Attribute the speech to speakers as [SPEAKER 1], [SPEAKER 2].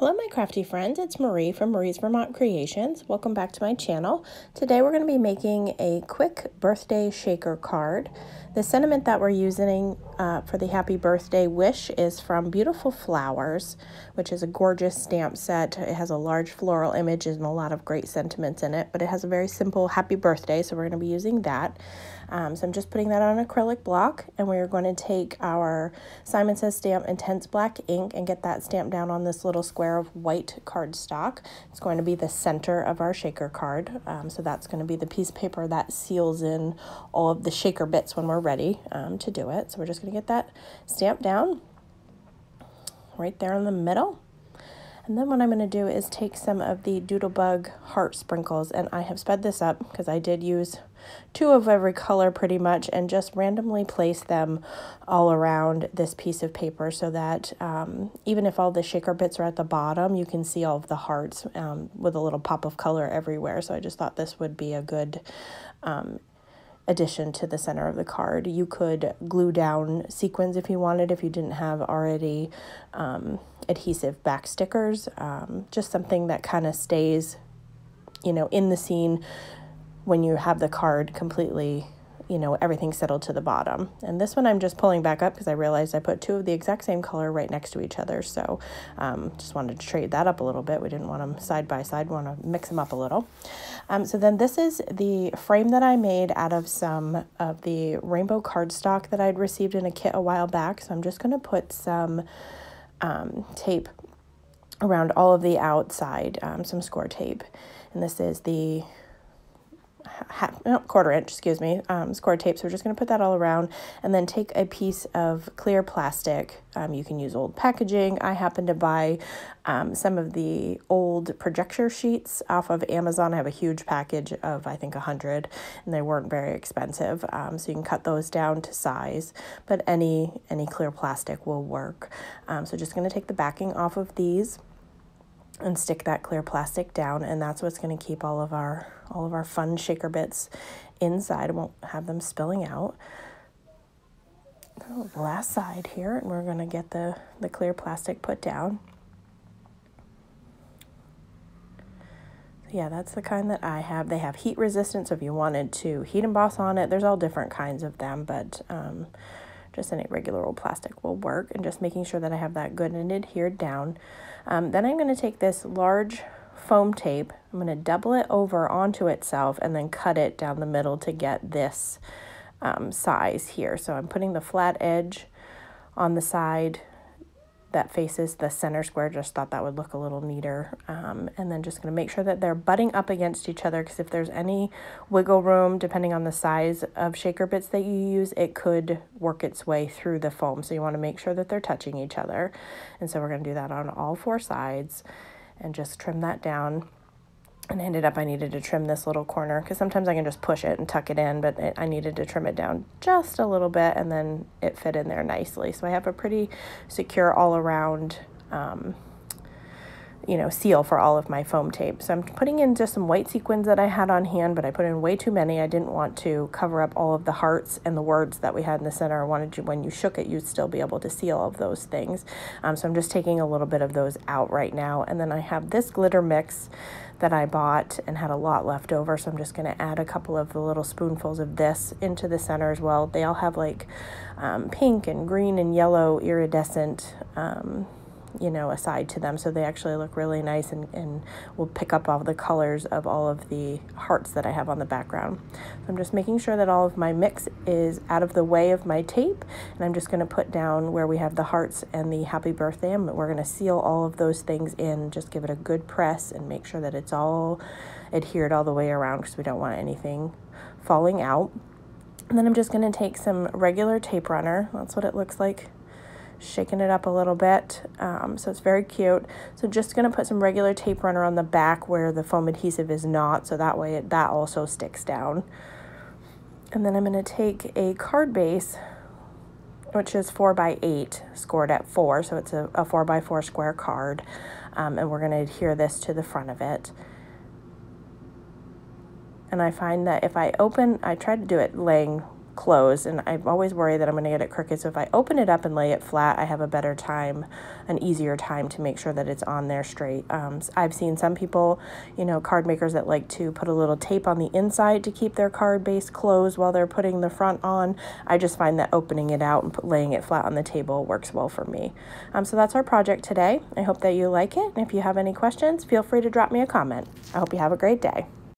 [SPEAKER 1] Hello my crafty friends, it's Marie from Marie's Vermont Creations. Welcome back to my channel. Today we're going to be making a quick birthday shaker card. The sentiment that we're using for the happy birthday wish is from Beautiful Flowers, which is a gorgeous stamp set. It has a large floral image and a lot of great sentiments in it, but it has a very simple happy birthday, so we're going to be using that. So I'm just putting that on an acrylic block, and we're going to take our Simon Says Stamp Intense Black ink and get that stamped down on this little square of white cardstock. It's going to be the center of our shaker card, so that's going to be the piece of paper that seals in all of the shaker bits when we're ready to do it. So we're just going to get that stamped down right there in the middle. And then what I'm going to do is take some of the Doodlebug heart sprinkles, and I have sped this up because I did use 2 of every color pretty much, and just randomly place them all around this piece of paper so that even if all the shaker bits are at the bottom, you can see all of the hearts with a little pop of color everywhere. So I just thought this would be a good addition to the center of the card. You could glue down sequins if you wanted, if you didn't have already adhesive back stickers, just something that kind of stays, in the scene when you have the card completely, everything settled to the bottom. And this one I'm just pulling back up because I realized I put 2 of the exact same color right next to each other. So just wanted to trade that up a little bit. We didn't want them side by side, we want to mix them up a little. So then this is the frame that I made out of some of the rainbow cardstock that I'd received in a kit a while back. So I'm just going to put some tape around all of the outside, some score tape. And this is the quarter inch, score tape. So we're just going to put that all around and then take a piece of clear plastic. You can use old packaging. I happen to buy some of the old projector sheets off of Amazon. I have a huge package of, I think, 100, and they weren't very expensive. So you can cut those down to size, but any clear plastic will work. So just going to take the backing off of these and stick that clear plastic down, and that's what's going to keep all of our fun shaker bits inside. It won't have them spilling out. The last side here, and we're going to get the clear plastic put down. Yeah, that's the kind that I have. They have heat resistance, so if you wanted to heat emboss on it, there's all different kinds of them, but just any regular old plastic will work. And just making sure that I have that good and adhered down. Then I'm going to take this large foam tape, I'm going to double it over onto itself and then cut it down the middle to get this size here. So I'm putting the flat edge on the side that faces the center square. Just thought that would look a little neater. And then just going to make sure that they're butting up against each other, because if there's any wiggle room, depending on the size of shaker bits that you use, it could work its way through the foam. So you want to make sure that they're touching each other. And so we're going to do that on all 4 sides and just trim that down. And I needed to trim this little corner because sometimes I can just push it and tuck it in, but I needed to trim it down just a little bit, and then it fit in there nicely. So I have a pretty secure all around, seal for all of my foam tape. So I'm putting in just some white sequins that I had on hand, but I put in way too many. I didn't want to cover up all of the hearts and the words that we had in the center. I wanted you, when you shook it, you'd still be able to see all of those things. So I'm just taking a little bit of those out right now. And then I have this glitter mix that I bought and had a lot left over, so I'm just going to add a couple of the little spoonfuls of this into the center as well. They all have like pink and green and yellow iridescent aside to them, so they actually look really nice and will pick up all the colors of all of the hearts that I have on the background. So I'm just making sure that all of my mix is out of the way of my tape, and I'm just going to put down where we have the hearts and the happy birthday, and we're going to seal all of those things in. Just give it a good press and make sure that it's all adhered all the way around, because we don't want anything falling out. And then I'm just going to take some regular tape runner. That's what it looks like, shaking it up a little bit, so it's very cute. So just going to put some regular tape runner on the back where the foam adhesive is not, so that way that also sticks down. And then I'm going to take a card base, which is 4x8 scored at 4, so it's a 4x4 square card, and we're going to adhere this to the front of it. And I find that if I try to do it laying closed, and I always worry that I'm going to get it crooked. So if I open it up and lay it flat, I have a better time, an easier time to make sure that it's on there straight. I've seen some people, card makers that like to put a little tape on the inside to keep their card base closed while they're putting the front on. I just find that opening it out and laying it flat on the table works well for me. So that's our project today. I hope that you like it. And if you have any questions, feel free to drop me a comment. I hope you have a great day.